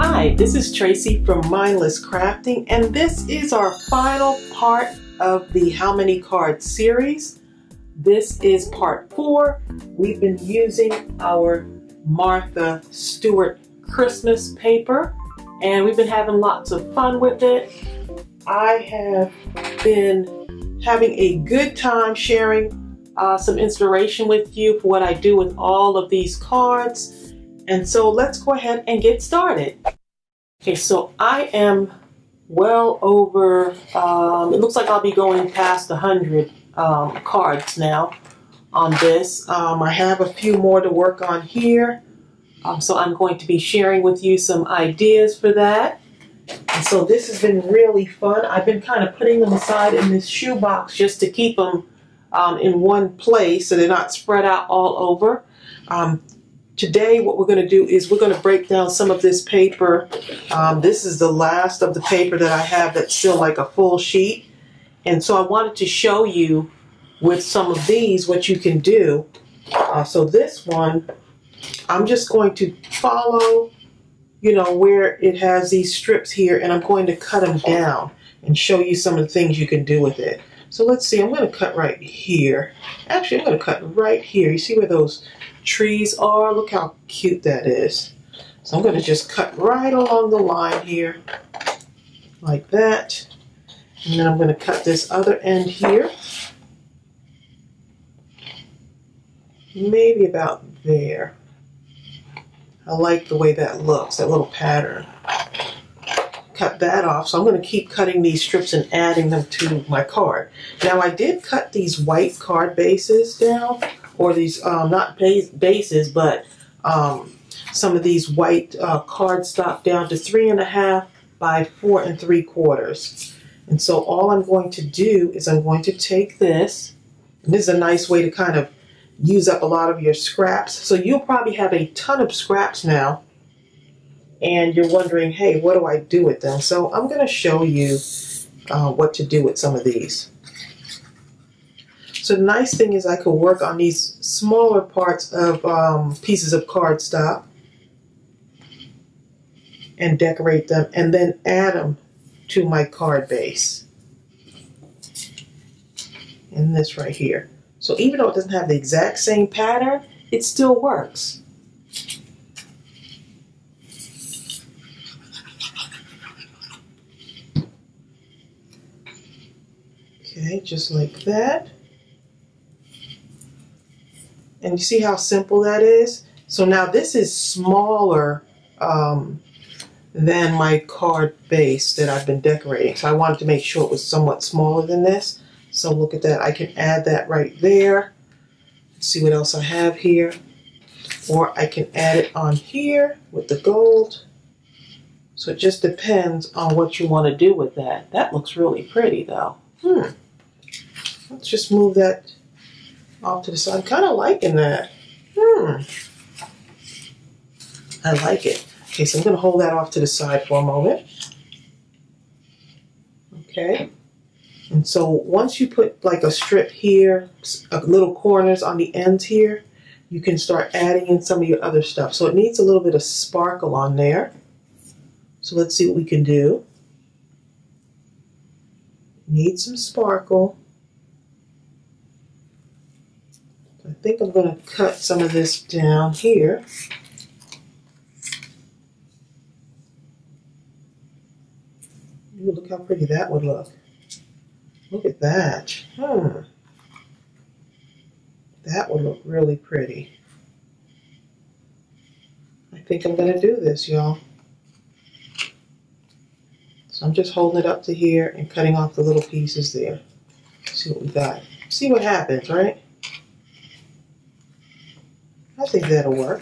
Hi, this is Tracey from Mindless Crafting, and this is our final part of the How Many Cards series. This is part 4. We've been using our Martha Stewart Christmas paper, and we've been having lots of fun with it. I have been having a good time sharing some inspiration with you for what I do with all of these cards. And so let's go ahead and get started. Okay, so I am well over, it looks like I'll be going past 100 cards now on this. I have a few more to work on here. So I'm going to be sharing with you some ideas for that. And so this has been really fun. I've been kind of putting them aside in this shoebox just to keep them in one place so they're not spread out all over. Today what we're going to do is we're going to break down some of this paper. This is the last of the paper that I have that's still like a full sheet. And so I wanted to show you with some of these what you can do. So this one, I'm just going to follow, you know, where it has these strips here, and I'm going to cut them down and show you some of the things you can do with it. So let's see, I'm going to cut right here. Actually, I'm going to cut right here. You see where those trees are? Look how cute that is. So I'm going to just cut right along the line here, like that. And then I'm going to cut this other end here. Maybe about there. I like the way that looks, that little pattern. Cut that off. So I'm going to keep cutting these strips and adding them to my card. Now I did cut these white card bases down, or these, not bases, but some of these white cardstock down to 3.5 by 4 3/4. And so all I'm going to do is I'm going to take this, and this is a nice way to kind of use up a lot of your scraps. So you'll probably have a ton of scraps now, and you're wondering, hey, what do I do with them? So I'm going to show you what to do with some of these. So the nice thing is I could work on these smaller parts of pieces of cardstock and decorate them, and then add them to my card base in this right here. So even though it doesn't have the exact same pattern, it still works. Okay, just like that. And you see how simple that is? So now this is smaller than my card base that I've been decorating. So I wanted to make sure it was somewhat smaller than this. So look at that. I can add that right there. Let's see what else I have here. Or I can add it on here with the gold. So it just depends on what you want to do with that. That looks really pretty though. Let's just move that off to the side. I'm kind of liking that. I like it. Okay, so I'm going to hold that off to the side for a moment. Okay. And so once you put like a strip here, little corners on the ends here, you can start adding in some of your other stuff. So it needs a little bit of sparkle on there. So let's see what we can do. Need some sparkle. I think I'm going to cut some of this down here. Ooh, look how pretty that would look. Look at that. That would look really pretty. I think I'm going to do this, y'all. So I'm just holding it up to here and cutting off the little pieces there. See what we got. See what happens, right? I think that'll work.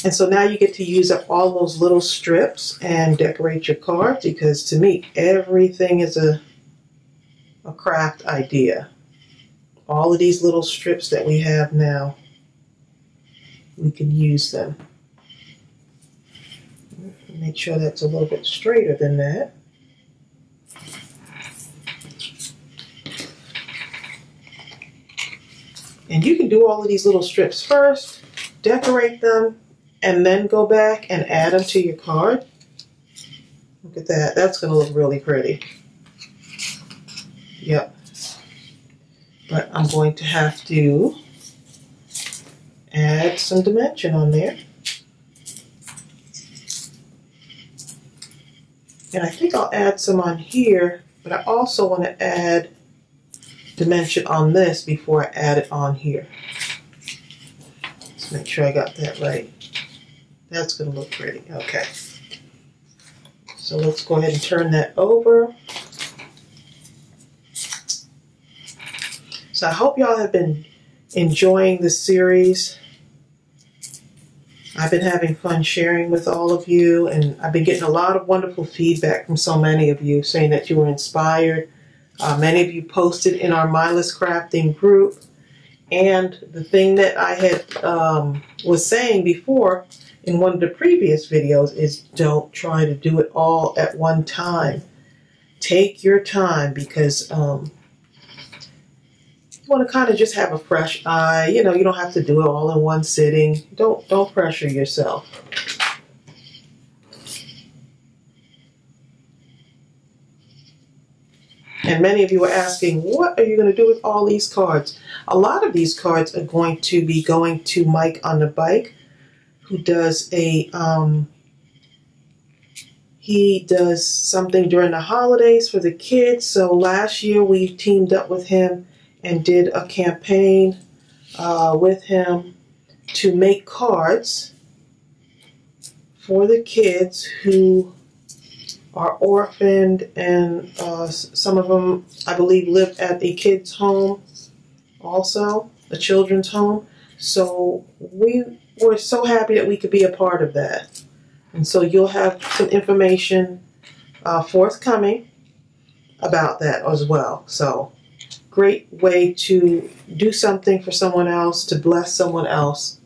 And so now you get to use up all those little strips and decorate your cards, because to me, everything is a craft idea. All of these little strips that we have now, we can use them. Make sure that's a little bit straighter than that. And you can do all of these little strips first, decorate them, and then go back and add them to your card. Look at that. That's going to look really pretty. Yep. But I'm going to have to add some dimension on there. And I think I'll add some on here, but I also want to add dimension on this before I add it on here. Let's make sure I got that right. That's going to look pretty. Okay. So let's go ahead and turn that over. So I hope y'all have been enjoying this series. I've been having fun sharing with all of you, and I've been getting a lot of wonderful feedback from so many of you saying that you were inspired. Many of you posted in our Mindless Crafting group. And the thing that I had was saying before in one of the previous videos is don't try to do it all at one time. Take your time, because you want to kind of just have a fresh eye. You know, you don't have to do it all in one sitting. Don't pressure yourself. And many of you are asking, what are you going to do with all these cards? A lot of these cards are going to be going to Mike on the Bike, who does a, he does something during the holidays for the kids. So last year we teamed up with him and did a campaign with him to make cards for the kids who are orphaned, and some of them, I believe, live at a kid's home also, a children's home. So we were so happy that we could be a part of that. And so you'll have some information forthcoming about that as well. So great way to do something for someone else, to bless someone else.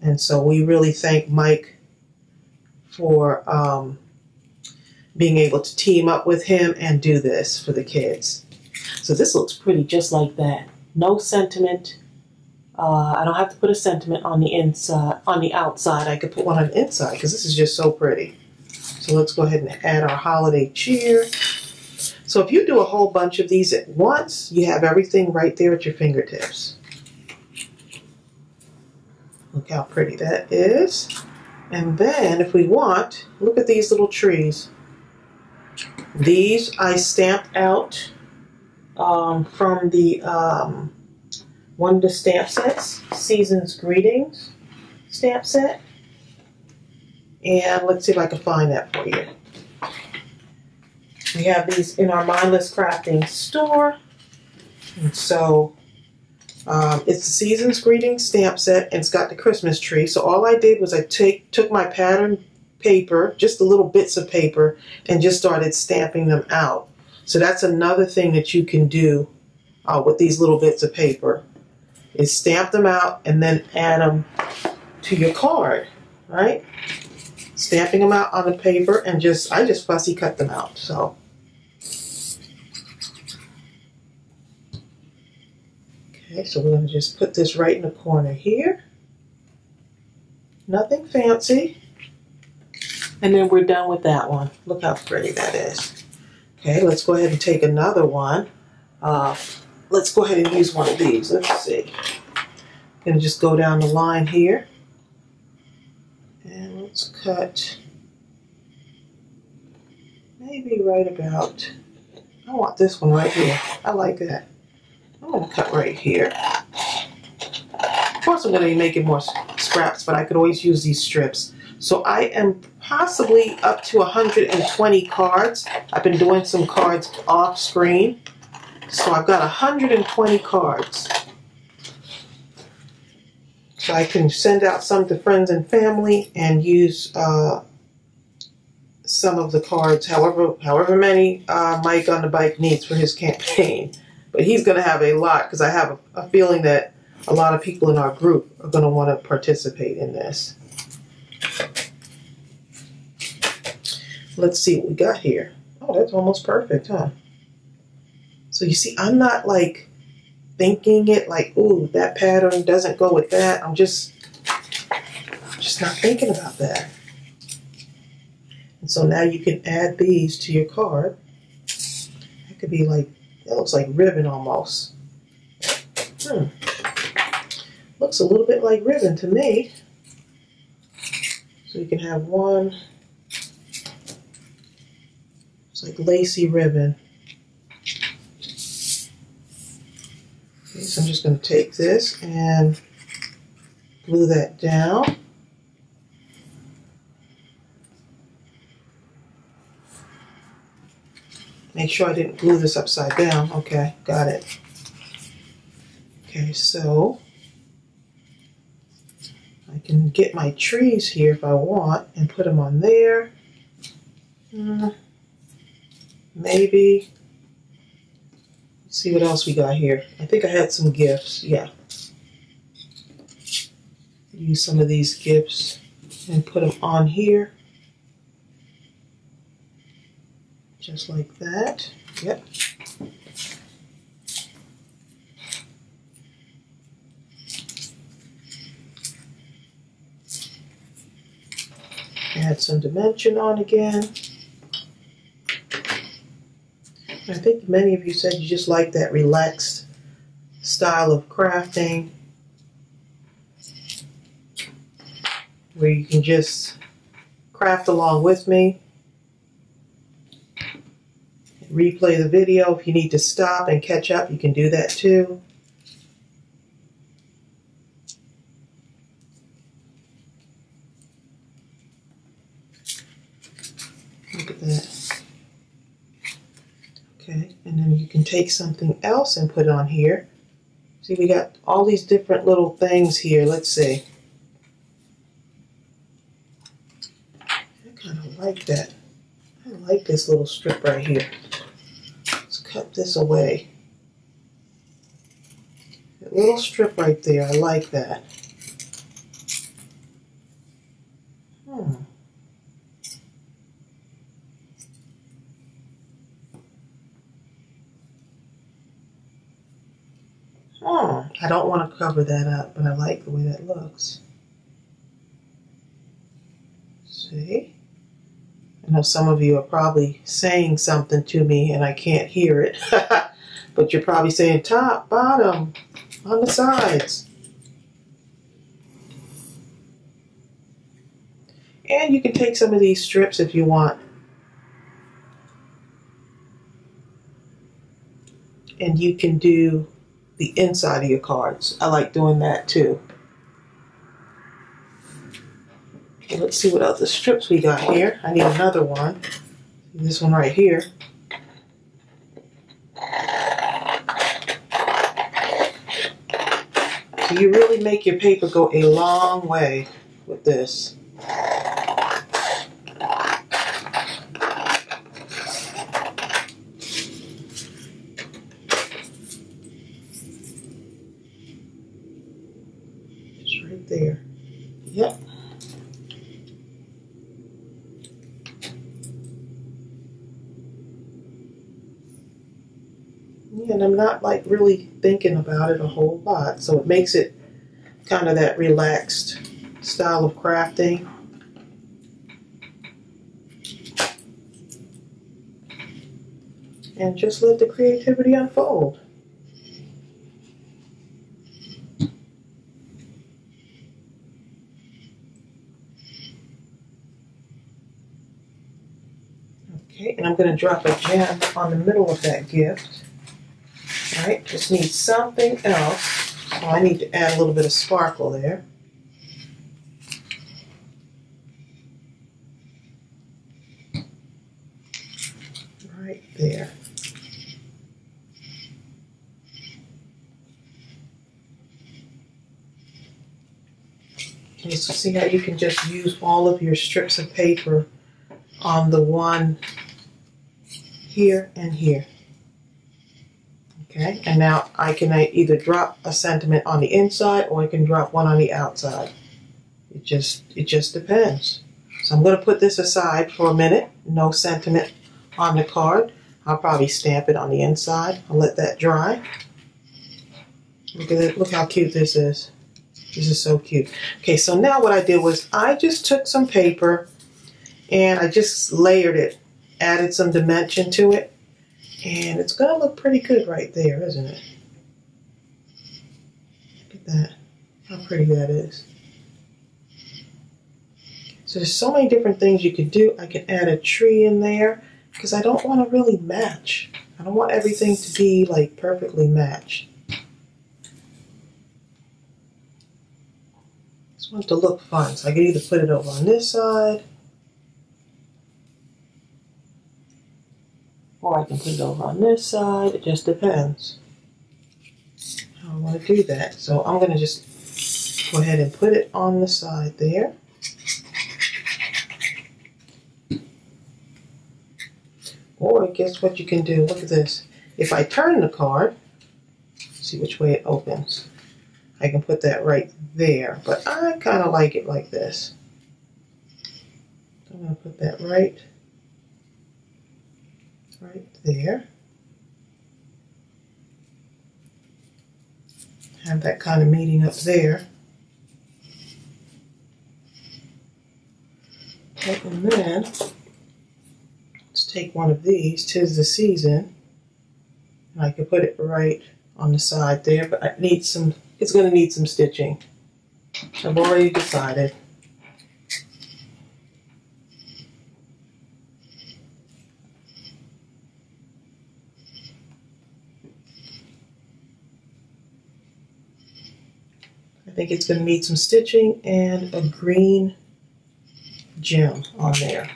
And so we really thank Mike for being able to team up with him and do this for the kids. So this looks pretty just like that. No sentiment. I don't have to put a sentiment on the inside, on the outside. I could put one on the inside because this is just so pretty. So let's go ahead and add our holiday cheer. So if you do a whole bunch of these at once, you have everything right there at your fingertips. Look how pretty that is. And then if we want, look at these little trees. These I stamped out from the one of the stamp sets, Season's Greetings stamp set. And let's see if I can find that for you. We have these in our Mindless Crafting store. And so it's the Season's Greetings stamp set, and it's got the Christmas tree. So all I did was I took my pattern paper, just the little bits of paper, and just started stamping them out. So that's another thing that you can do with these little bits of paper, is stamp them out and then add them to your card, right? Stamping them out on the paper, and I just fussy cut them out. So okay, so we're going to just put this right in the corner here. Nothing fancy. And then we're done with that one. Look how pretty that is. Okay, let's go ahead and take another one. Let's go ahead and use one of these. Let's see. I'm going to just go down the line here. And let's cut maybe right about, I want this one right here. I like that. I'm going to cut right here. Of course I'm going to be making more scraps, but I could always use these strips. So I am possibly up to 120 cards. I've been doing some cards off screen. So I've got 120 cards. So I can send out some to friends and family and use some of the cards, however many Mike on the Bike needs for his campaign. But he's going to have a lot, because I have a feeling that a lot of people in our group are going to want to participate in this. Let's see what we got here. Oh, that's almost perfect, huh? So you see, I'm not like thinking it like, ooh, that pattern doesn't go with that. I'm just just not thinking about that. And so now you can add these to your card. It could be like, that looks like ribbon almost. Looks a little bit like ribbon to me. So you can have one, it's like lacy ribbon. Okay, so I'm just going to take this and glue that down. Make sure I didn't glue this upside down. Okay, got it. Okay, so I can get my trees here if I want and put them on there. Maybe. Let's see what else we got here. I think I had some gifts. Yeah. Use some of these gifts and put them on here. Just like that. Yep. Add some dimension on again. I think many of you said you just like that relaxed style of crafting where you can just craft along with me. Replay the video. If you need to stop and catch up, you can do that too. Look at that. Okay, and then you can take something else and put it on here. See, we got all these different little things here. Let's see. I kind of like that. I like this little strip right here. Let's cut this away. That little strip right there, I like that. I don't want to cover that up, but I like the way that looks. See? I know some of you are probably saying something to me and I can't hear it. But you're probably saying top, bottom, on the sides. And you can take some of these strips if you want. And you can do the inside of your cards. I like doing that too. Okay, let's see what other strips we got here. I need another one. This one right here. So you really make your paper go a long way with this. There. Yep. Yeah, and I'm not like really thinking about it a whole lot, so it makes it kind of that relaxed style of crafting. And just let the creativity unfold. Okay, and I'm going to drop a gem on the middle of that gift. All right, just need something else. So I need to add a little bit of sparkle there. Right there. Okay, so see how you can just use all of your strips of paper on the one here and here. Okay, and now I can either drop a sentiment on the inside or I can drop one on the outside. It just depends. So I'm going to put this aside for a minute. No sentiment on the card. I'll probably stamp it on the inside. I'll let that dry. Look at it. Look how cute this is. This is so cute. Okay, so now what I did was I just took some paper and I just layered it, added some dimension to it, and it's going to look pretty good right there, isn't it? Look at that, how pretty that is. So there's so many different things you could do. I can add a tree in there because I don't want to really match. I don't want everything to be like perfectly matched. Just want it to look fun. So I can either put it over on this side, or I can put it over on this side. It just depends how I want to do that. So I'm going to just go ahead and put it on the side there. Or guess what you can do? Look at this. If I turn the card, see which way it opens. I can put that right there, but I kind of like it like this. I'm going to put that right there. Have that kind of meeting up there. Okay, and then let's take one of these, 'Tis the Season, and I can put it right on the side there, but I need some, it's going to need some stitching. I've already decided. I think it's going to need some stitching and a green gem on there.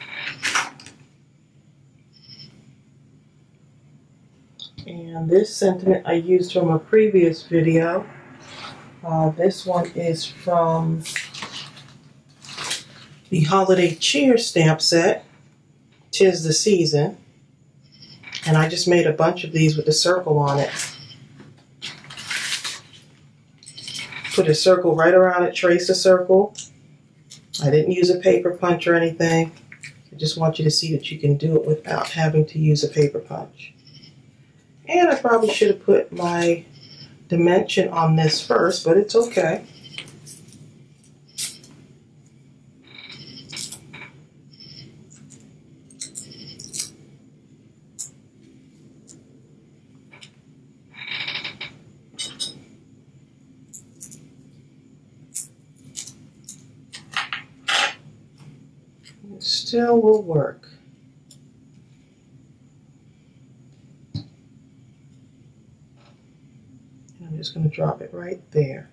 And this sentiment I used from a previous video. This one is from the Holiday Cheer stamp set, 'Tis the Season. And I just made a bunch of these with a circle on it. Put a circle right around it, trace a circle. I didn't use a paper punch or anything. I just want you to see that you can do it without having to use a paper punch. And I probably should have put my dimension on this first, but it's okay. It still will work. I'm just going to drop it right there.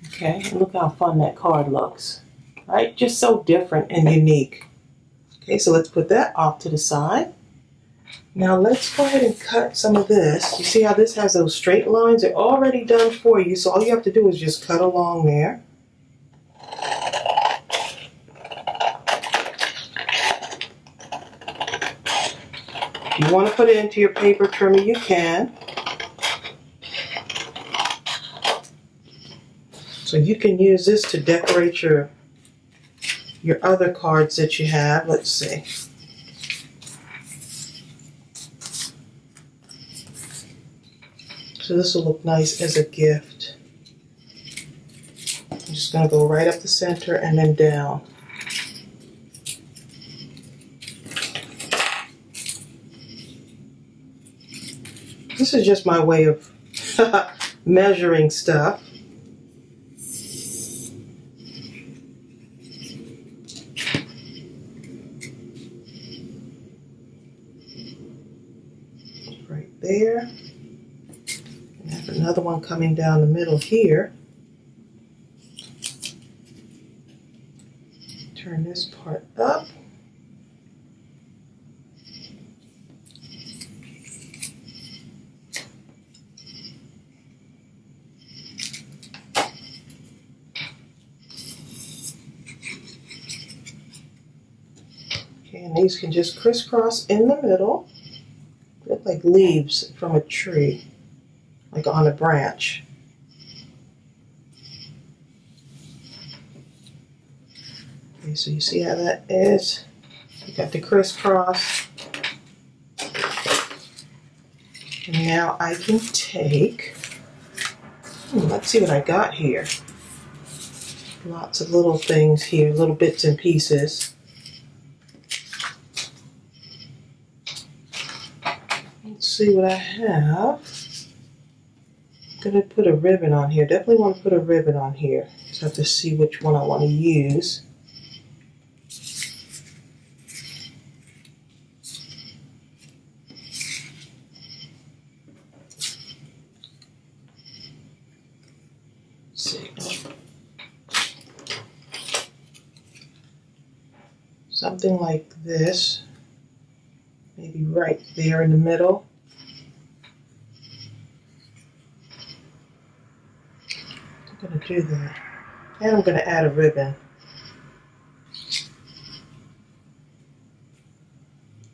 Okay, and look how fun that card looks. Right? Just so different and unique. Okay, so let's put that off to the side. Now let's go ahead and cut some of this. You see how this has those straight lines? They're already done for you, so all you have to do is just cut along there. If you want to put it into your paper trimmer, you can. So you can use this to decorate your other cards that you have. Let's see. So this will look nice as a gift. I'm just going to go right up the center and then down. This is just my way of measuring stuff. Right there. And I have another one coming down the middle here. Turn this part up. And these can just crisscross in the middle. Look like leaves from a tree, like on a branch. Okay, so you see how that is? You got the crisscross. And now I can take, let's see what I got here. Lots of little things here, little bits and pieces. Let's see what I have. I'm going to put a ribbon on here. Definitely want to put a ribbon on here. Just have to see which one I want to use. Something like this, maybe right there in the middle. I'm going to do that. And I'm going to add a ribbon.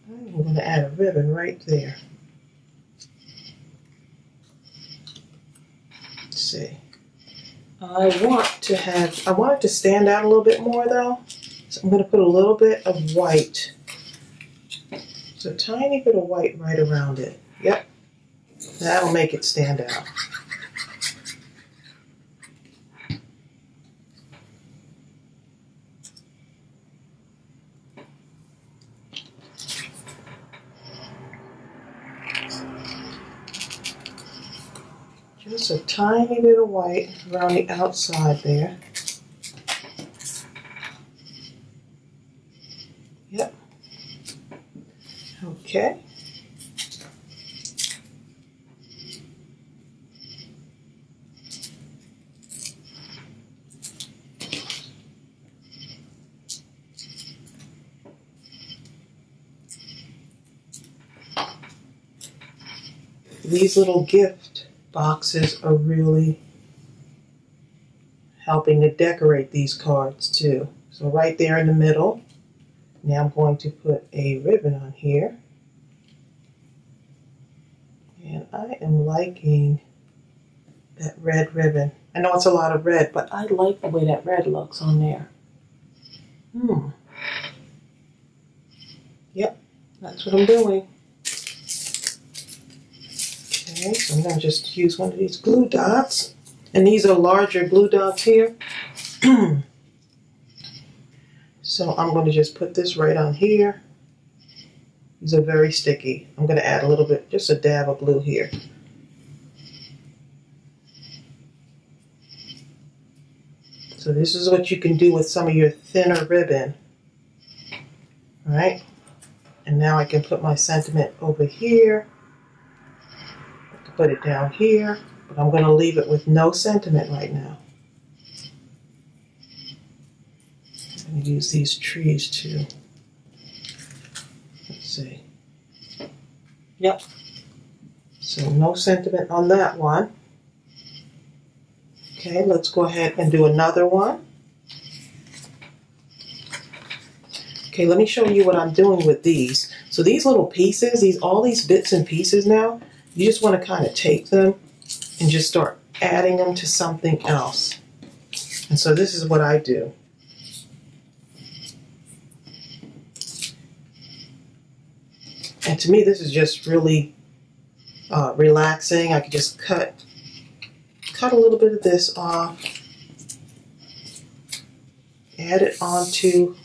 I'm going to add a ribbon right there. Let's see. I want it to stand out a little bit more though. So I'm going to put a little bit of white. Just a tiny bit of white right around it. Yep. That'll make it stand out. Just a tiny bit of white around the outside there. Yep. Okay. These little gift boxes are really helping to decorate these cards too. So right there in the middle. Now I'm going to put a ribbon on here. And I am liking that red ribbon. I know it's a lot of red, but I like the way that red looks on there. Yep, that's what I'm doing. Okay, so I'm going to just use one of these glue dots. And these are larger glue dots here. So I'm going to just put this right on here. These are very sticky. I'm going to add a little bit, just a dab of glue here. So this is what you can do with some of your thinner ribbon. All right. And now I can put my sentiment over here. I can put it down here, but I'm going to leave it with no sentiment right now. I'm going to use these trees too. Let's see. Yep. So no sentiment on that one. Okay, let's go ahead and do another one. Okay, let me show you what I'm doing with these. So these little pieces, all these bits and pieces now, you just want to kind of take them and just start adding them to something else. And so this is what I do. And to me, this is just really relaxing. I could just cut a little bit of this off, add it onto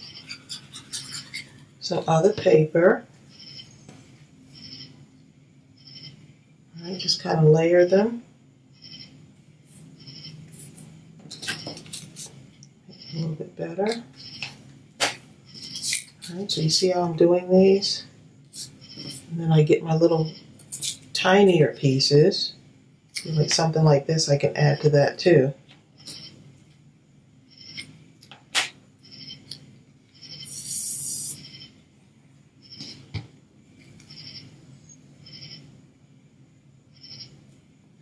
some other paper. All right, just kind of layer them. A little bit better. All right, so you see how I'm doing these? And then I get my little tinier pieces. Like something like this I can add to that too.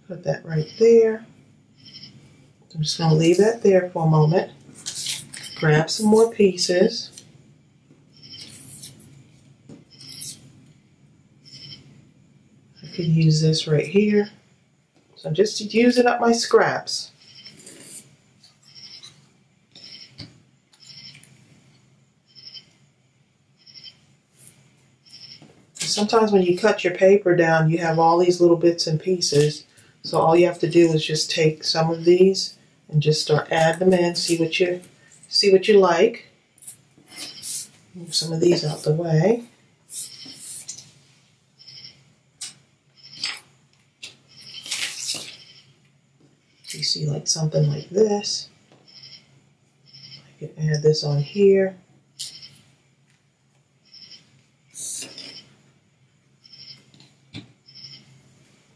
Put that right there. I'm just going to leave that there for a moment. Grab some more pieces. I could use this right here. So I'm just using up my scraps. Sometimes when you cut your paper down, you have all these little bits and pieces. So all you have to do is just take some of these and just start adding them in. See what you like. Move some of these out the way. You see, like something like this. I can add this on here.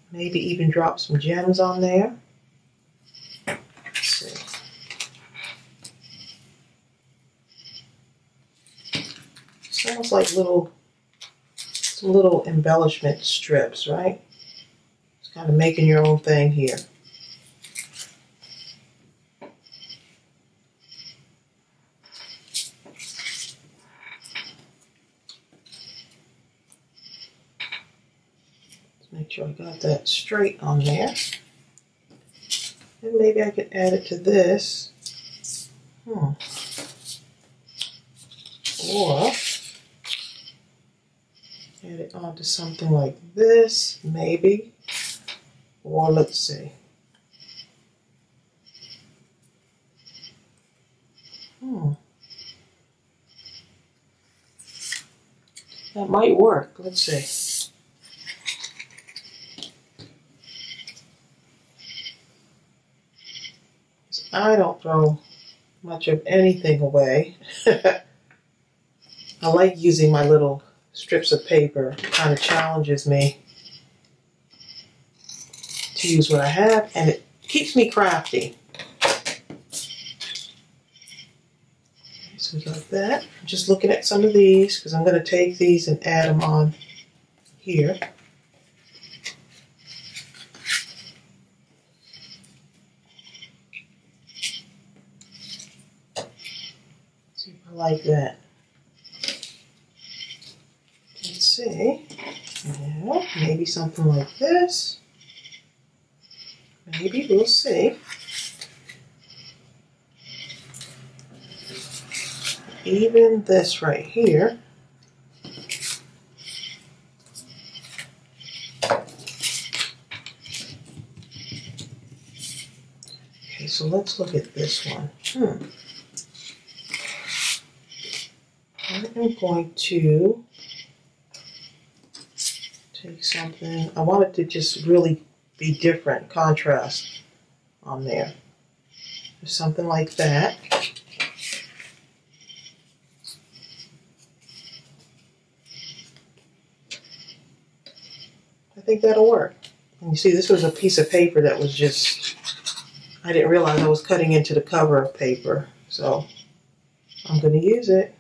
Maybe even drop some gems on there. Let's see. Sounds like some little embellishment strips, right? It's kind of making your own thing here. Make sure I got that straight on there. And maybe I could add it to this. Or add it onto something like this, maybe. Or let's see. That might work. Let's see. I don't throw much of anything away. I like using my little strips of paper. It kind of challenges me to use what I have, and it keeps me crafty. So we got that. I'm just looking at some of these because I'm going to take these and add them on here. See if I like that. Let's see. Yeah, maybe something like this. Maybe, we'll see. Even this right here. Okay, so let's look at this one. I am going to take something. I want it to just really be different, contrast on there. There's something like that. I think that'll work. And you see, this was a piece of paper that was just, I didn't realize I was cutting into the cover of paper. So I'm going to use it.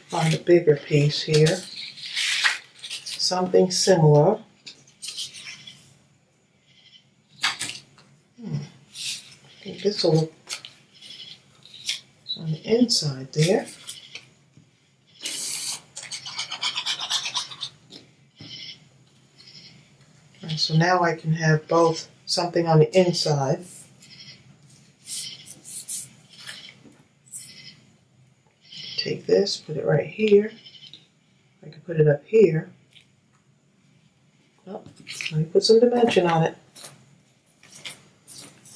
Find a bigger piece here. Something similar. I think this will look on the inside there. And so now I can have both something on the inside take this, put it right here. I can put it up here. Oh, let me put some dimension on it.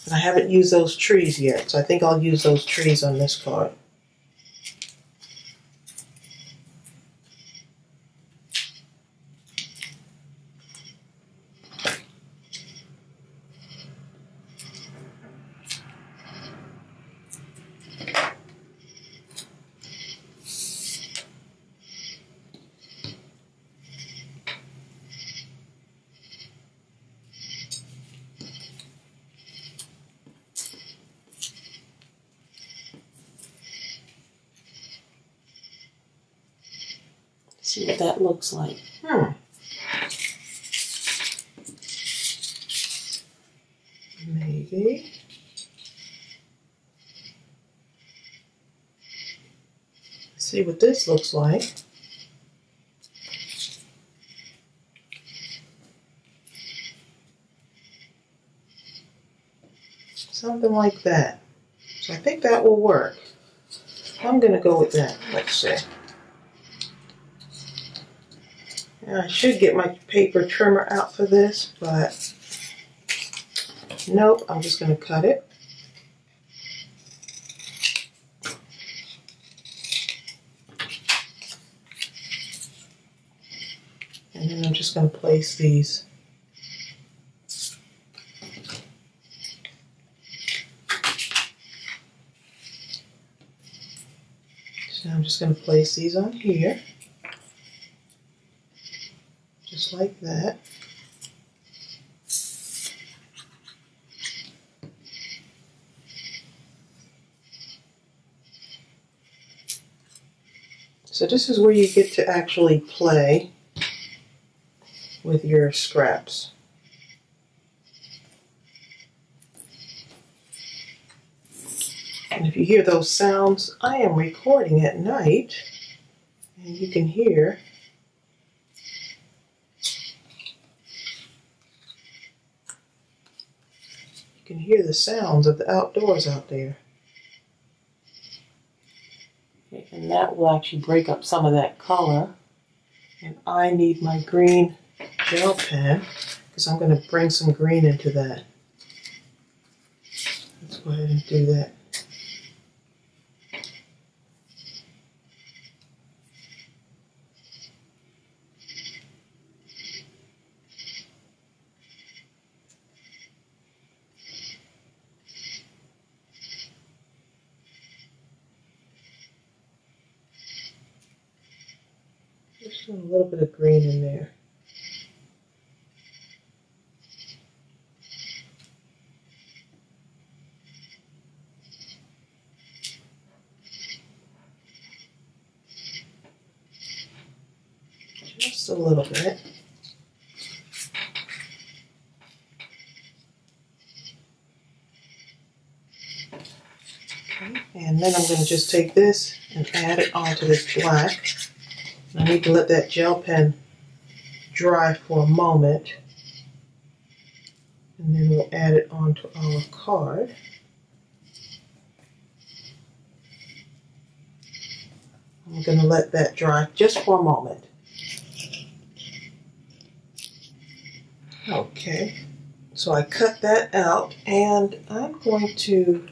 And I haven't used those trees yet, so I think I'll use those trees on this card. See what that looks like. Maybe. See what this looks like. something like that. So I think that will work. I'm going to go with that. Let's see. I should get my paper trimmer out for this, but nope, I'm just going to cut it. And then I'm just going to place these. So I'm just going to place these on here. Just like that. So this is where you get to actually play with your scraps. And if you hear those sounds, I am recording at night, and you can hear the sounds of the outdoors out there. Okay, and that will actually break up some of that color. And I need my green gel pen because I'm going to bring some green into that. Let's go ahead and do that. Just a little bit of green in there. Just a little bit. Okay. And then I'm going to just take this and add it onto this black. I need to let that gel pen dry for a moment, and then we'll add it onto our card. I'm going to let that dry just for a moment. Okay, so I cut that out, and I'm going to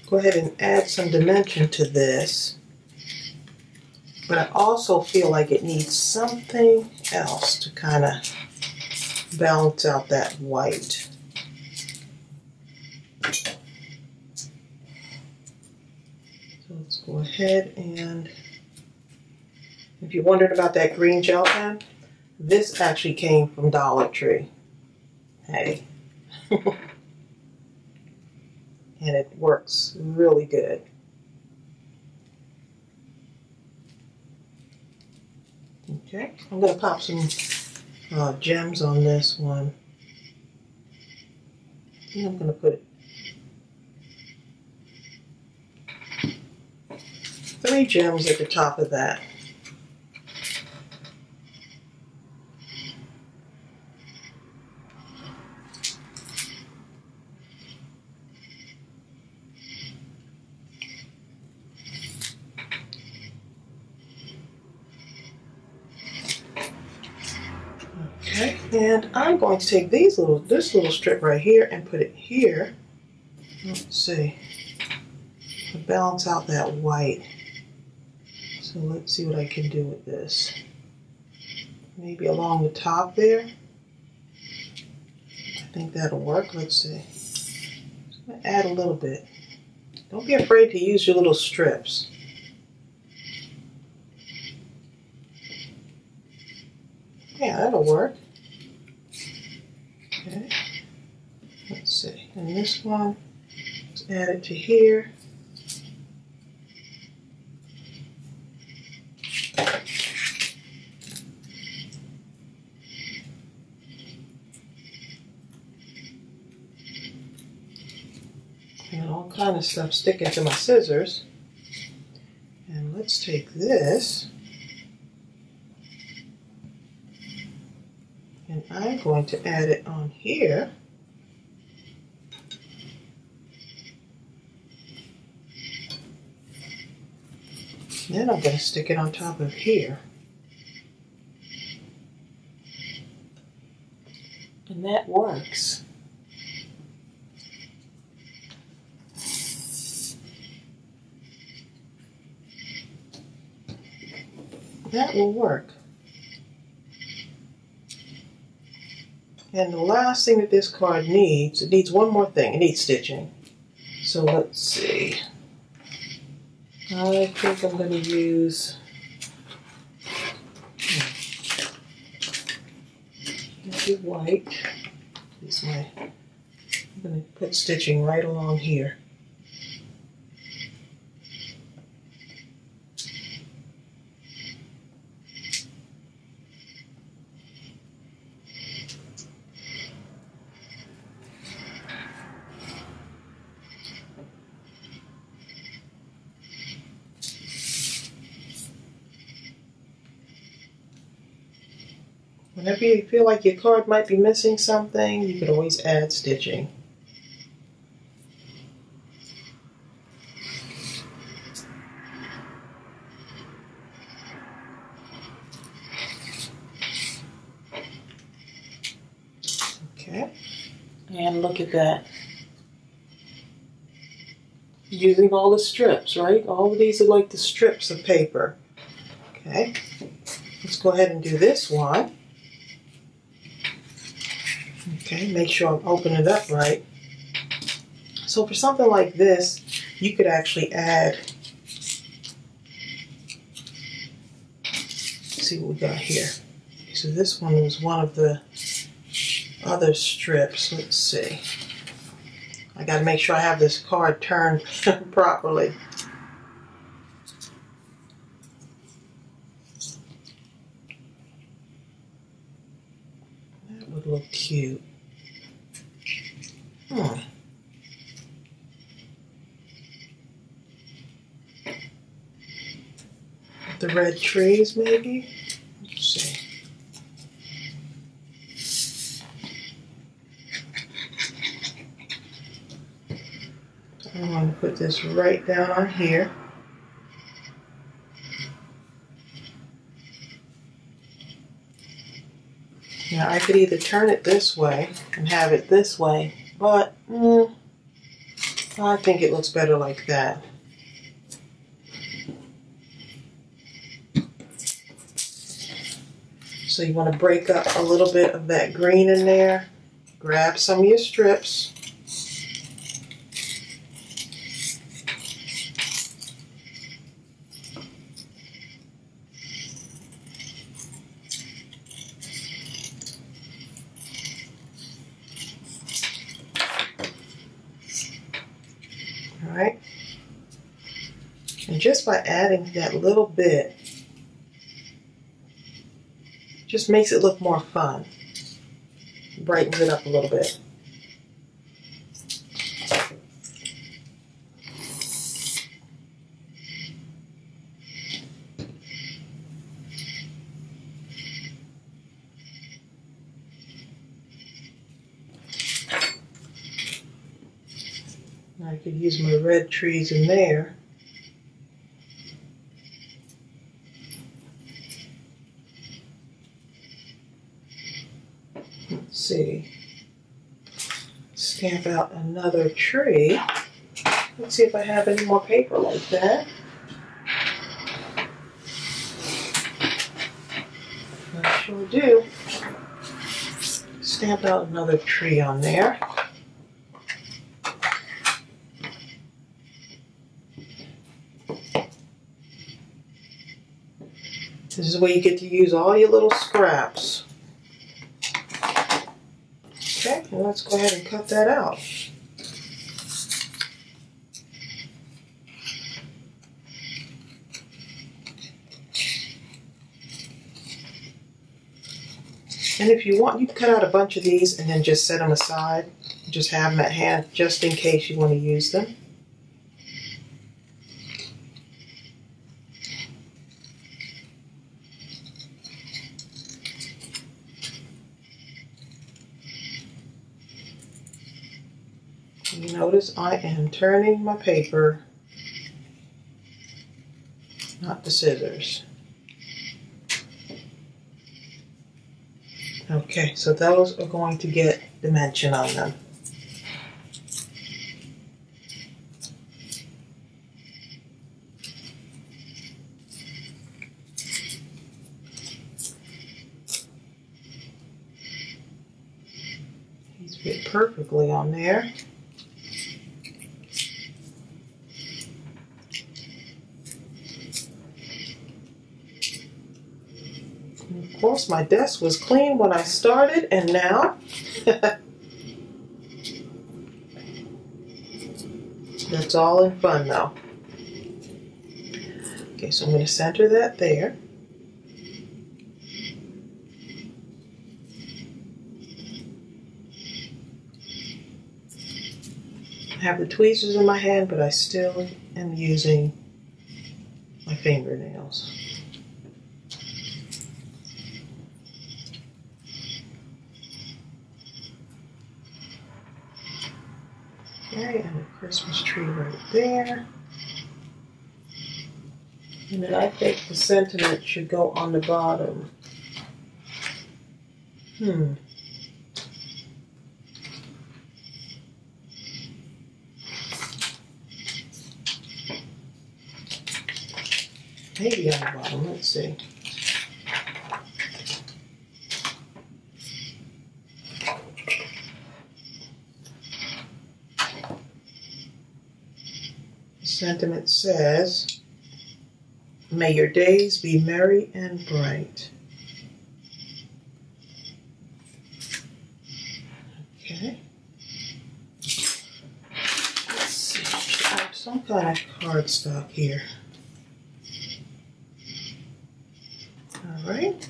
go ahead and add some dimension to this. But I also feel like it needs something else to kind of balance out that white. So let's go ahead, and if you wondered about that green gel pen, this actually came from Dollar Tree. Hey. And it works really good. Okay, I'm going to pop some gems on this one. And I'm going to put 3 gems at the top of that. Okay, and I'm going to take this little strip right here and put it here. Let's see, to balance out that white. So let's see what I can do with this. Maybe along the top there. I think that'll work. Let's see. Just gonna add a little bit. Don't be afraid to use your little strips. Yeah, that'll work. Okay. Let's see. And this one, let's add it to here. And all kind of stuff sticking to my scissors. And let's take this. And I'm going to add it on here. Then I'm going to stick it on top of here. And that works. That will work. And the last thing that this card needs, it needs one more thing. It needs stitching. So let's see. I think I'm going to use white. I'm going to put stitching right along here. Whenever you feel like your card might be missing something, you could always add stitching. Okay, and look at that. Using all the strips, right? All of these are like the strips of paper. Okay, let's go ahead and do this one. Okay, make sure I'm opening it up right. So for something like this, you could actually add, let's see what we got here. So this one was one of the other strips. Let's see. I got to make sure I have this card turned properly. That would look cute. The red trees, maybe? Let's see. I'm going to put this right down on here. Now I could either turn it this way and have it this way, but I think it looks better like that. So you want to break up a little bit of that green in there. Grab some of your strips. All right. And just by adding that little bit, just makes it look more fun. Brightens it up a little bit. I could use my red trees in there. Let's see. Stamp out another tree. Let's see if I have any more paper like that. I sure do. Stamp out another tree on there. This is where you get to use all your little scraps. Okay, and let's go ahead and cut that out. And if you want, you can cut out a bunch of these and then just set them aside. Just have them at hand just in case you want to use them. You notice I am turning my paper not the scissors. Okay, so those are going to get dimension on them. These fit perfectly on there. Of course, my desk was clean when I started, and now that's all in fun though. Okay, so I'm going to center that there. I have the tweezers in my hand, but I still am using my fingernails. Okay, and a Christmas tree right there. And then I think the sentiment should go on the bottom. Maybe on the bottom, let's see. The sentiment says, "May your days be merry and bright." Okay. Let's see, I have some kind of cardstock here. All right.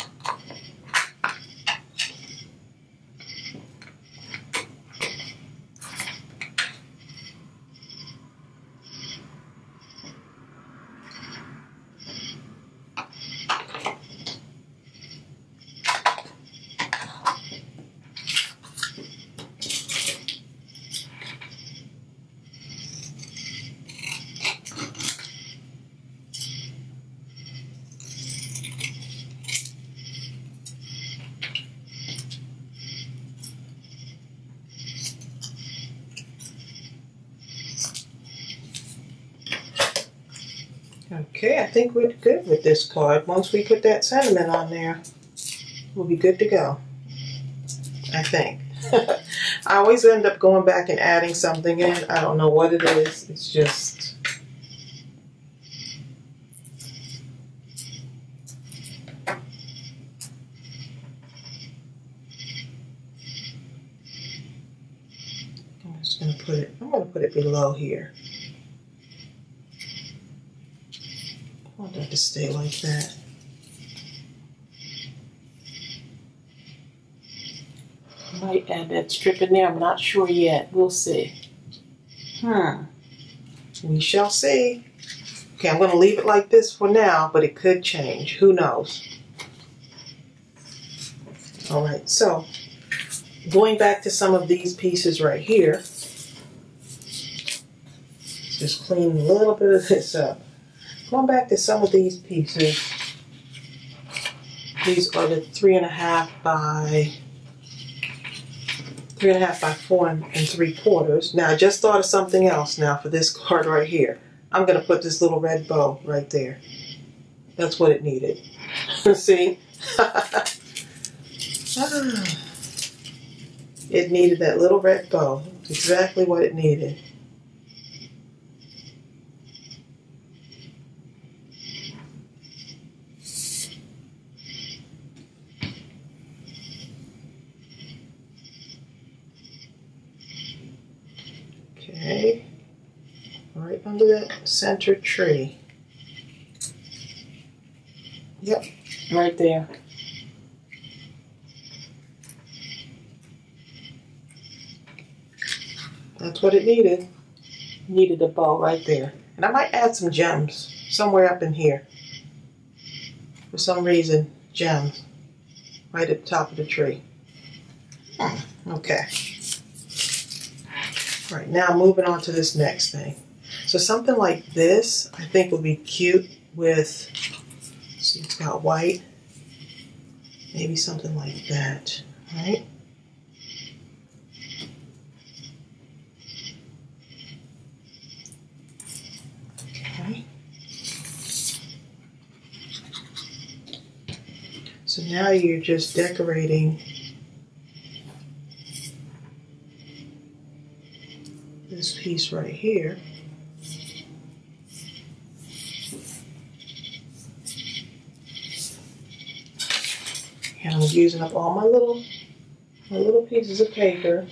Okay, I think we're good with this card. Once we put that sentiment on there, we'll be good to go. I think. I always end up going back and adding something in. I don't know what it is. It's just... I'm just going to put it, I'm going to put it below here. I want that to stay like that. I might add that strip in there. I'm not sure yet. We'll see. We shall see. Okay, I'm going to leave it like this for now, but it could change. Who knows? All right, so going back to some of these pieces right here, just clean a little bit of this up. Going back to some of these pieces, these are the 3.5 by 4 3/4. Now I just thought of something else now for this card right here. I'm going to put this little red bow right there. That's what it needed. See? It needed that little red bow. It's exactly what it needed. Okay, right under that center tree. Yep, right there. That's what it needed. Needed a bow right there. And I might add some gems somewhere up in here. For some reason, gems right at the top of the tree. Okay. All right, now moving on to this next thing. So something like this, I think would be cute with, see, it's got white, maybe something like that, right? Okay. So now you're just decorating this piece right here. And I'm using up all my little pieces of paper.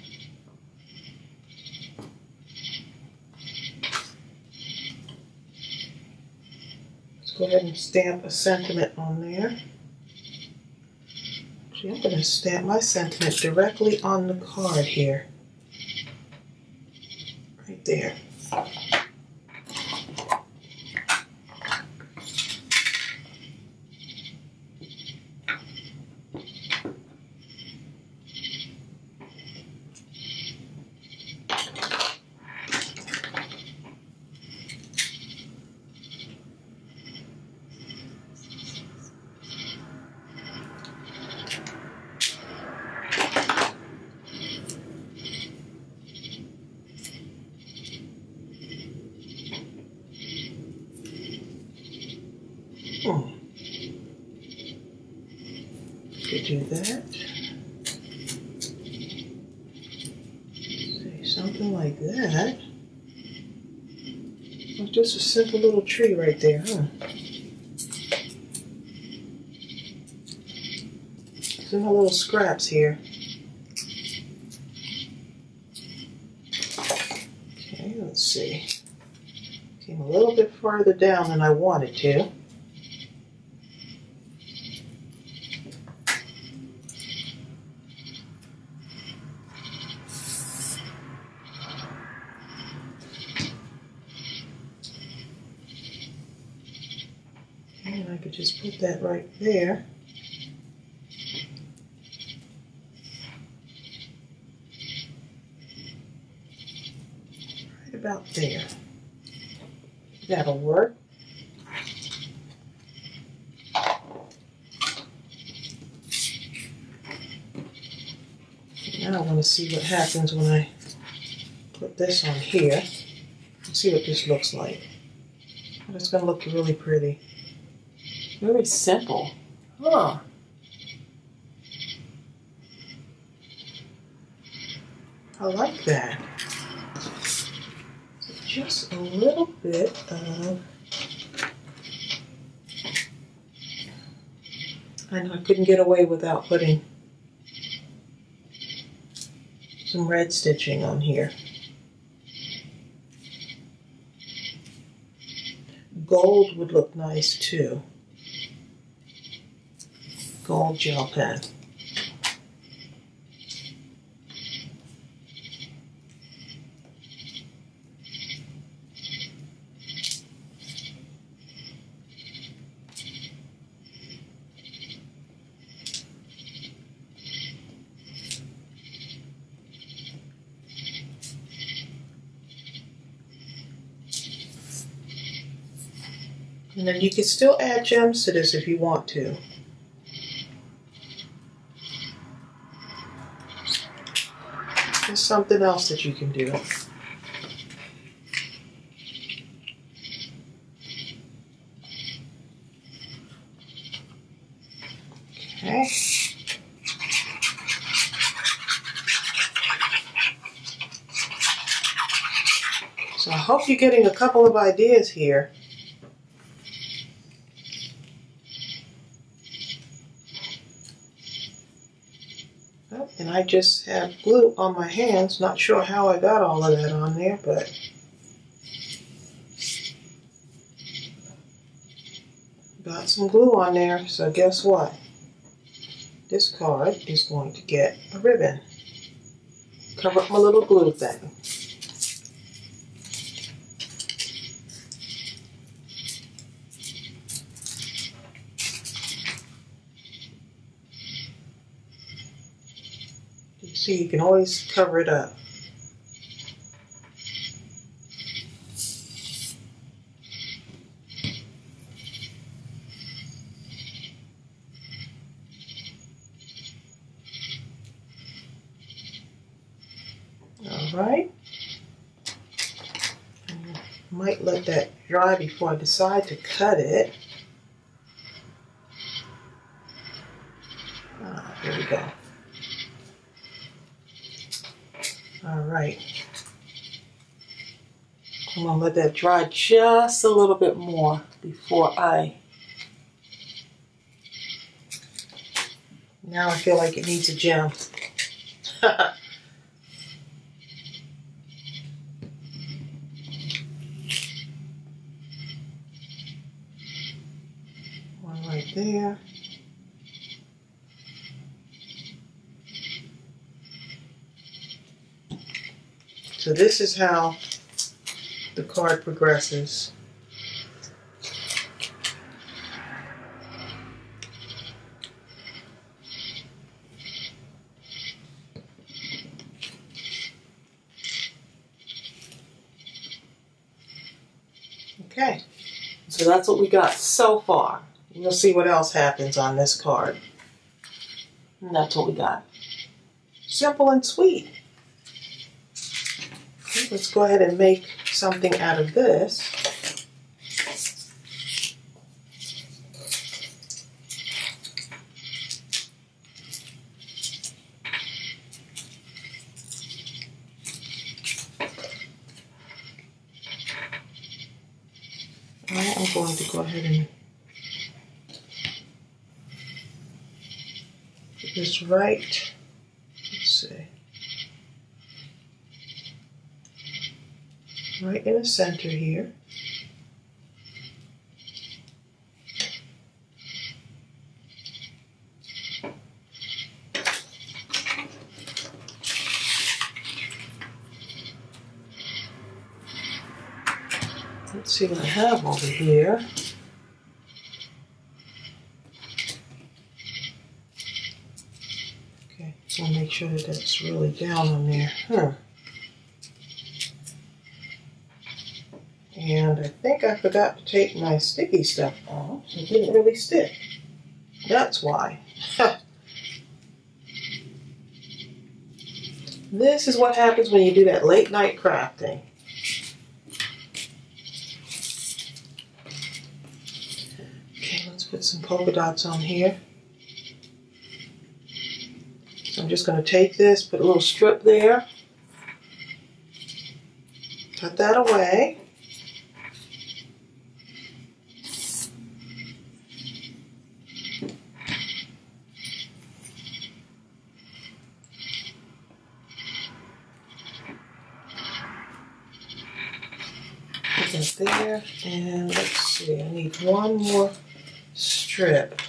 Let's go ahead and stamp a sentiment on there. Actually, I'm going to stamp my sentiment directly on the card here. Right there. Could do that. Say something like that. Oh, just a simple little tree right there, huh? Some little scraps here. Okay, let's see. Came a little bit farther down than I wanted to. And I could just put that right there. Right about there. That'll work. Now I want to see what happens when I put this on here. Let's see what this looks like. It's going to look really pretty. Very simple. Huh. I like that. So just a little bit of... I know I couldn't get away without putting some red stitching on here. Gold would look nice too. Gold gel pen. And then you can still add gems to this if you want to. There's something else that you can do. Okay. So I hope you're getting a couple of ideas here. And I just have glue on my hands. Not sure how I got all of that on there, but got some glue on there. So guess what? This card is going to get a ribbon. Cover up my little glue thing. See, you can always cover it up. right. Might let that dry before I decide to cut it. Here we go. All right. I'm gonna let that dry just a little bit more before now I feel like it needs a gem. One right there. So this is how the card progresses. Okay, so that's what we got so far. We'll see what else happens on this card. And that's what we got. Simple and sweet. Okay, let's go ahead and make something out of this. I'm going to go ahead and put this right, let's see, right in the center here. Let's see what I have over here. Okay, so I'll make sure that that's really down on there. And I think I forgot to take my sticky stuff off. It didn't really stick. That's why. This is what happens when you do that late night crafting. Put some polka dots on here. So I'm just going to take this, put a little strip there, cut that away. Put that there, and let's see, I need one more strip.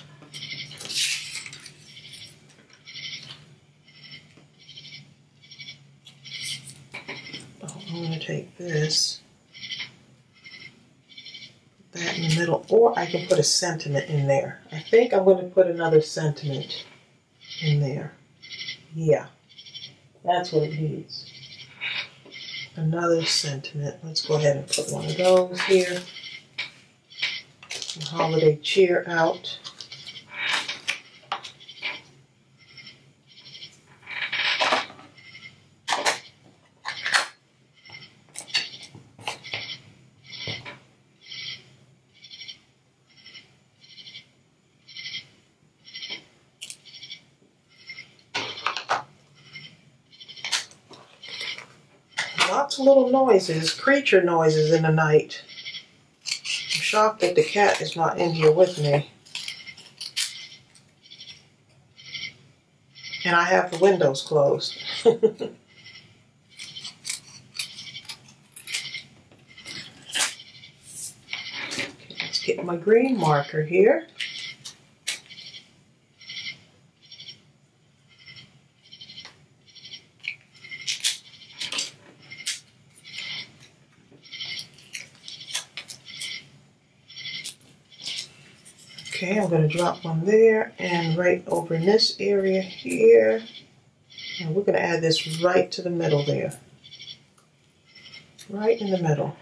Oh, I'm going to take this, put that in the middle, or I can put a sentiment in there. I think I'm going to put another sentiment in there. Yeah, that's what it needs. Another sentiment. Let's go ahead and put one of those here. Holiday cheer out. Lots of little noises, creature noises in the night. I'm shocked that the cat is not in here with me. And I have the windows closed. Okay, let's get my green marker here. Okay, I'm going to drop one there and right over in this area here. And we're going to add this right to the middle there. Right in the middle.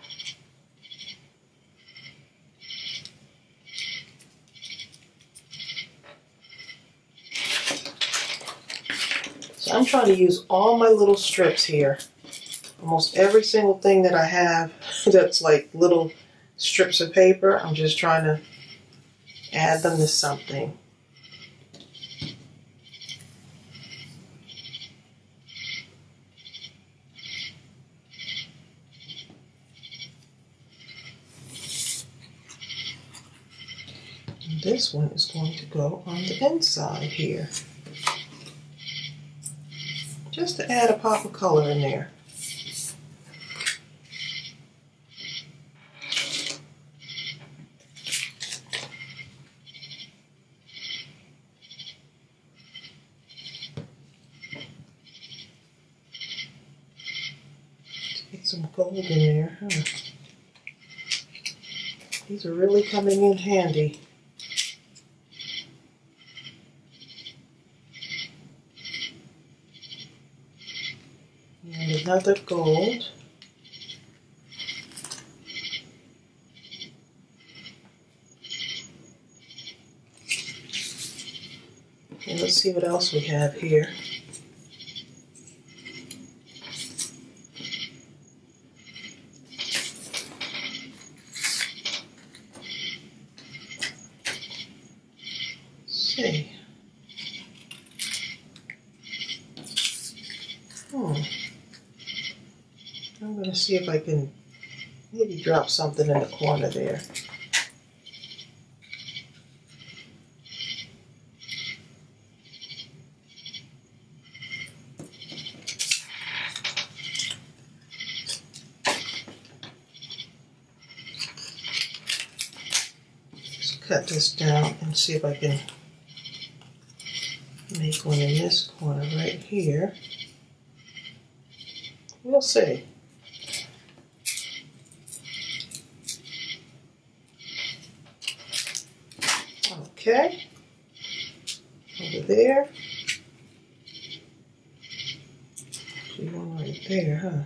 So I'm trying to use all my little strips here. Almost every single thing that I have that's like little strips of paper, I'm just trying to add them to something. And this one is going to go on the inside here. Just to add a pop of color in there. Get some gold in there, huh? These are really coming in handy. And another gold. And let's see what else we have here. Let's see. I'm going to see if I can maybe drop something in the corner there. Just cut this down and see if I can make one in this corner right here. We'll see. Okay, over there. See one right there, huh?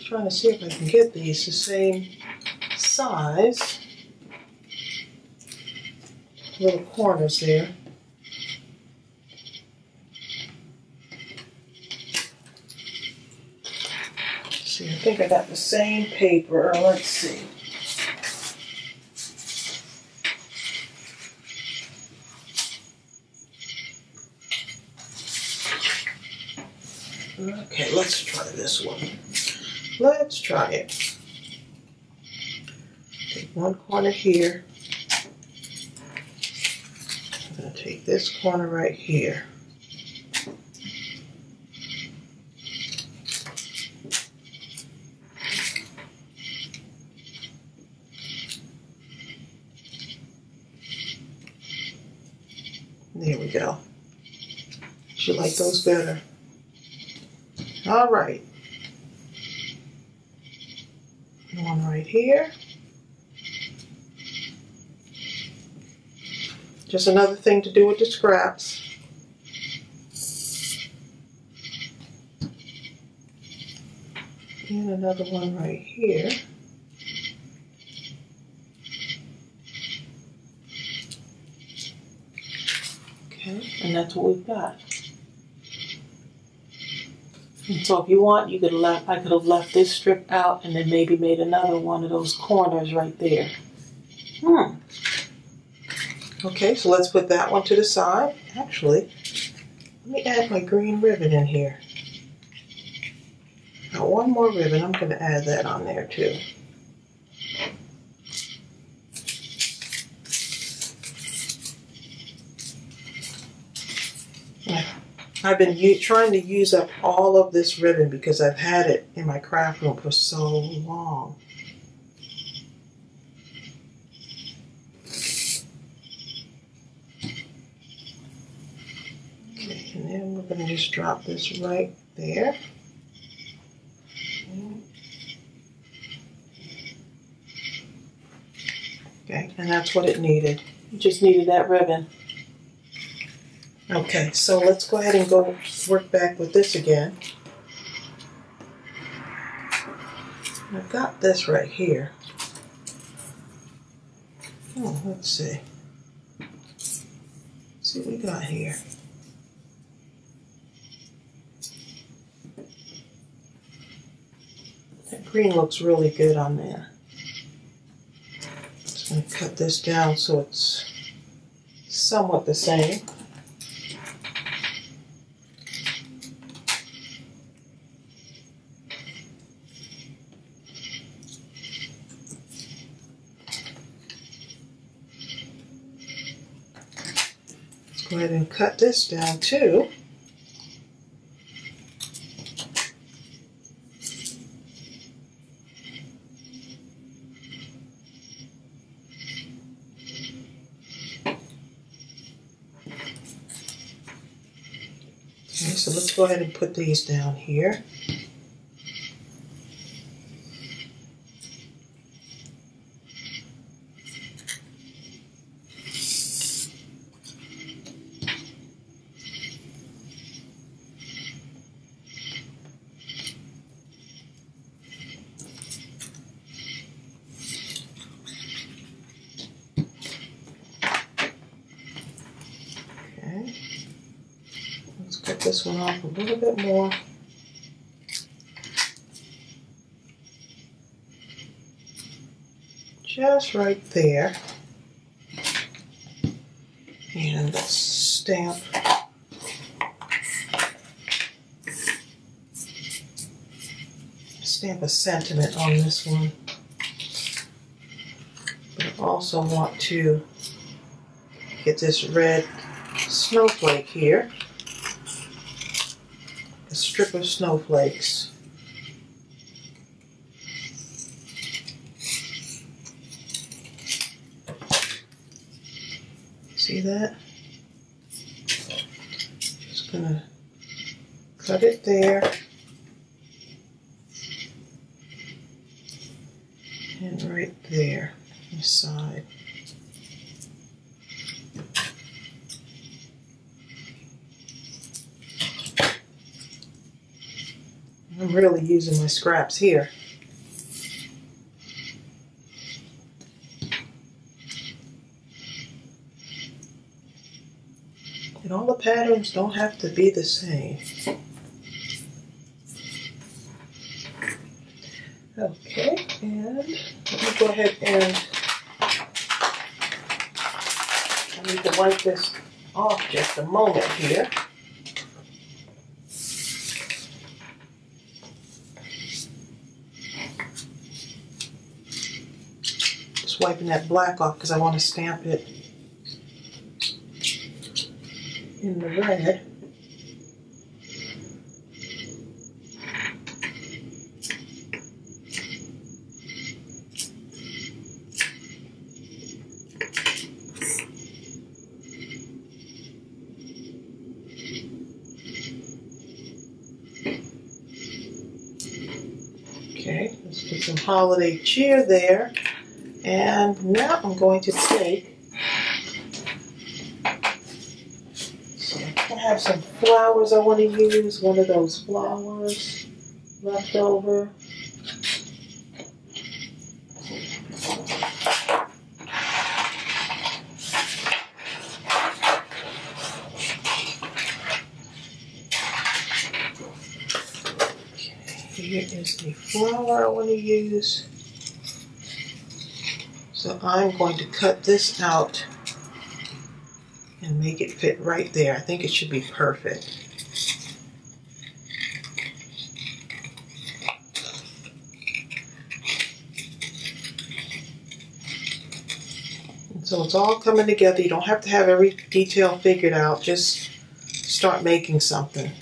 Trying to see if I can get these the same size. Little corners there. Let's see, I think I got the same paper. Let's see. Okay, let's try this one. Let's try it. Take one corner here. I'm going to take this corner right here. There we go. Should like those better. All right. One right here. Just another thing to do with the scraps. And another one right here. Okay, and that's what we've got. And so if you want, you could I could have left this strip out and then maybe made another one of those corners right there. Okay, so let's put that one to the side. Actually, let me add my green ribbon in here. Now one more ribbon, I'm going to add that on there too. I've been trying to use up all of this ribbon because I've had it in my craft room for so long. Okay, and then we're going to just drop this right there. Okay, and that's what it needed. It just needed that ribbon. Okay, so let's go ahead and go work back with this again. I've got this right here. Oh, let's see. Let's see what we got here. That green looks really good on there. Just going to cut this down so it's somewhat the same. Go ahead and cut this down too. Okay, so let's go ahead and put these down here. Cut this one off a little bit more. Just right there. And let's stamp. Stamp a sentiment on this one. But I also want to get this red snowflake here. A strip of snowflakes. See that? Just gonna cut it there. And right there on the side. I'm really using my scraps here. And all the patterns don't have to be the same. Okay, and let me go ahead and I need to wipe this off just a moment here. Just wiping that black off because I want to stamp it in the red. Okay, let's put some holiday cheer there. And now I'm going to take, so I have some flowers I want to use, one of those flowers left over. Here is the flower I want to use. So I'm going to cut this out and make it fit right there. I think it should be perfect. And so it's all coming together. You don't have to have every detail figured out. Just start making something.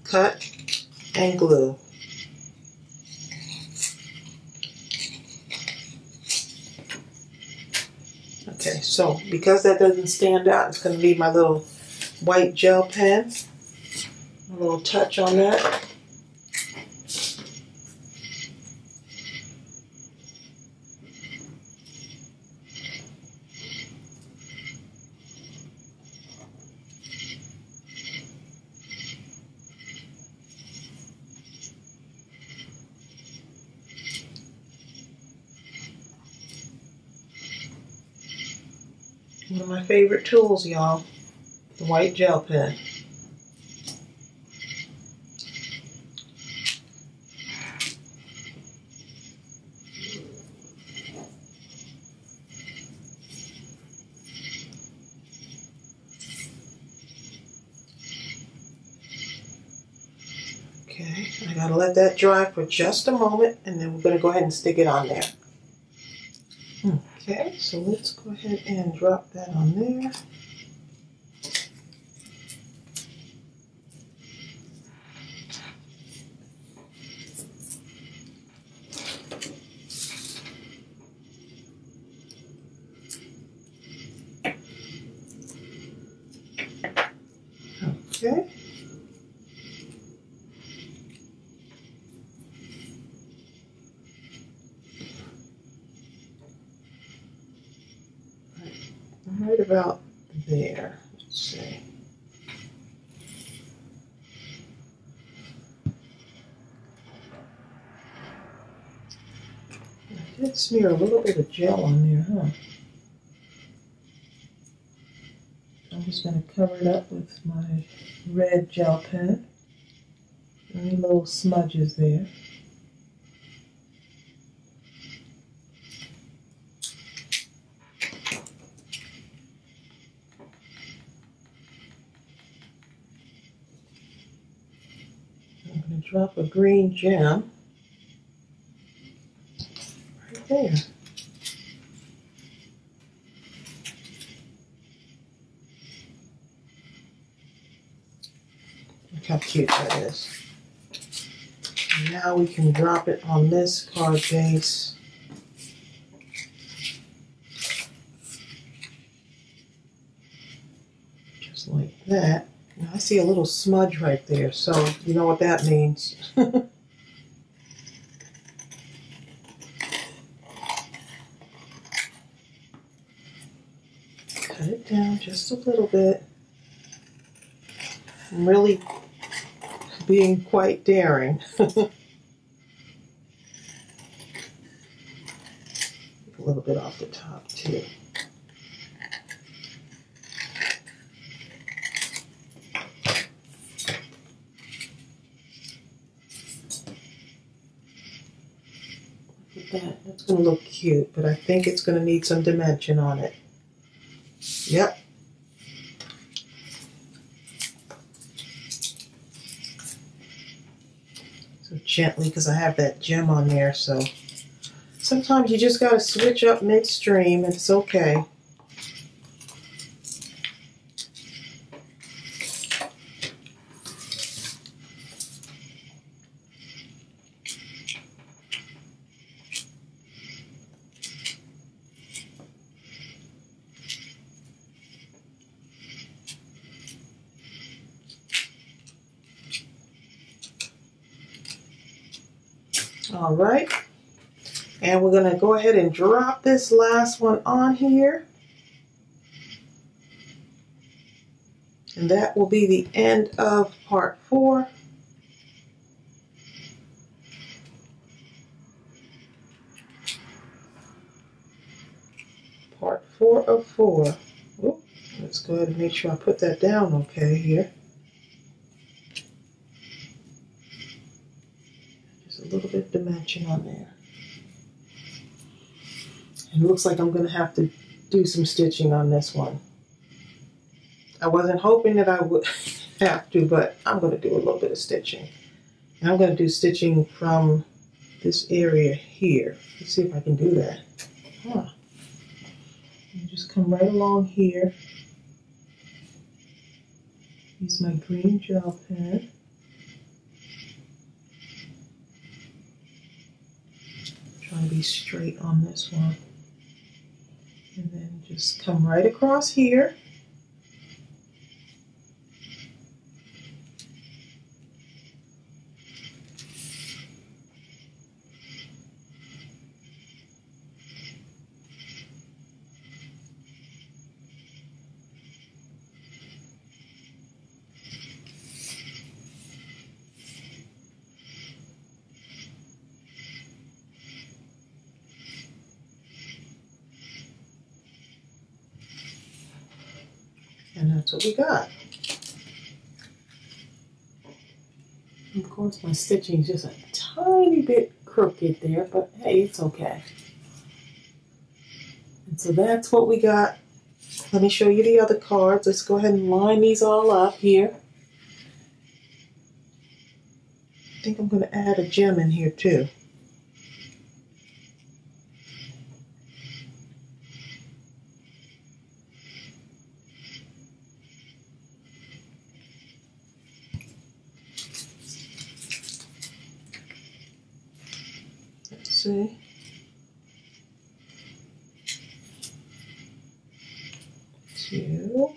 Cut and glue. Okay, so because that doesn't stand out, it's going to be my little white gel pen. A little touch on that. One of my favorite tools, y'all. The white gel pen. Okay, I gotta let that dry for just a moment, and then we're gonna go ahead and stick it on there. Okay, so let's go ahead and drop that on there. Okay. Right about there. Let's see. I did smear a little bit of gel on there, huh? I'm just going to cover it up with my red gel pen. Any little smudges there. I'm going to drop a green gem right there. Look how cute that is. And now we can drop it on this card base. Just like that. Now I see a little smudge right there, so you know what that means. Cut it down just a little bit. I'm really being quite daring. A little bit off the top too. Look at that. That's going to look cute, but I think it's going to need some dimension on it. Yep. So gently, because I have that gem on there, so sometimes you just got to switch up midstream, and it's okay. All right, and we're going to go ahead and drop this last one on here. And that will be the end of part 4. Part 4 of 4. Oop, let's go ahead and make sure I put that down okay here. Just a little bit of dimension on there. And it looks like I'm going to have to do some stitching on this one. I wasn't hoping that I would have to, but I'm going to do a little bit of stitching. And I'm going to do stitching from this area here. Let's see if I can do that. Huh. And just come right along here. Use my green gel pen. Trying to be straight on this one. And then just come right across here. that's what we got. Of course, my stitching is just a tiny bit crooked there, but hey, it's okay. And so that's what we got. Let me show you the other cards. Let's go ahead and line these all up here. I think I'm going to add a gem in here too. Let's see. Two.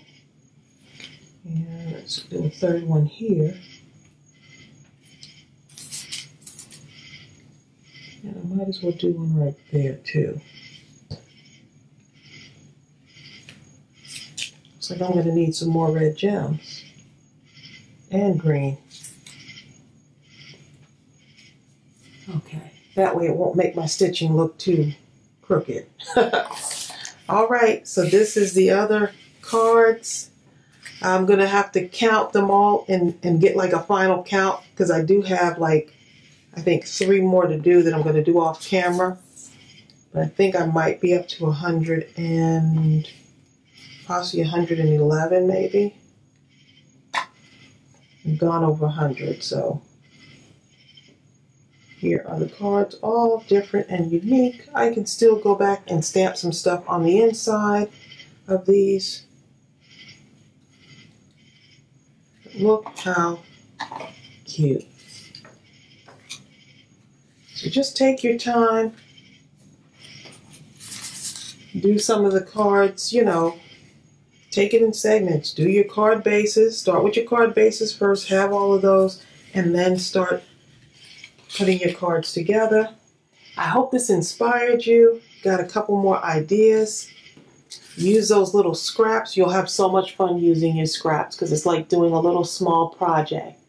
And let's do a third one here. And I might as well do one right there too. Looks like I'm going to need some more red gems and green. Okay, that way it won't make my stitching look too crooked. All right, so this is the other cards. I'm going to have to count them all and get like a final count because I do have like, I think 3 more to do that I'm going to do off camera. But I think I might be up to 100 and possibly 111 maybe. I've gone over 100, so here are the cards, all different and unique. I can still go back and stamp some stuff on the inside of these. Look how cute. So just take your time. Do some of the cards, you know, take it in segments. Do your card bases. Start with your card bases first. Have all of those. And then start putting your cards together. I hope this inspired you. Got a couple more ideas. Use those little scraps. You'll have so much fun using your scraps because it's like doing a little small project.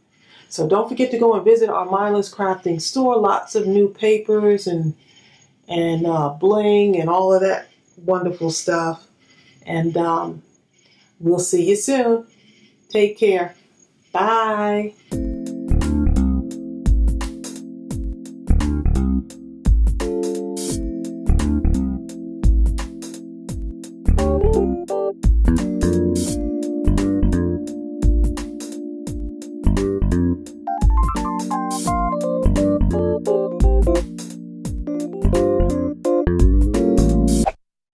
So don't forget to go and visit our Mindless Crafting store. Lots of new papers and bling and all of that wonderful stuff. And we'll see you soon. Take care. Bye.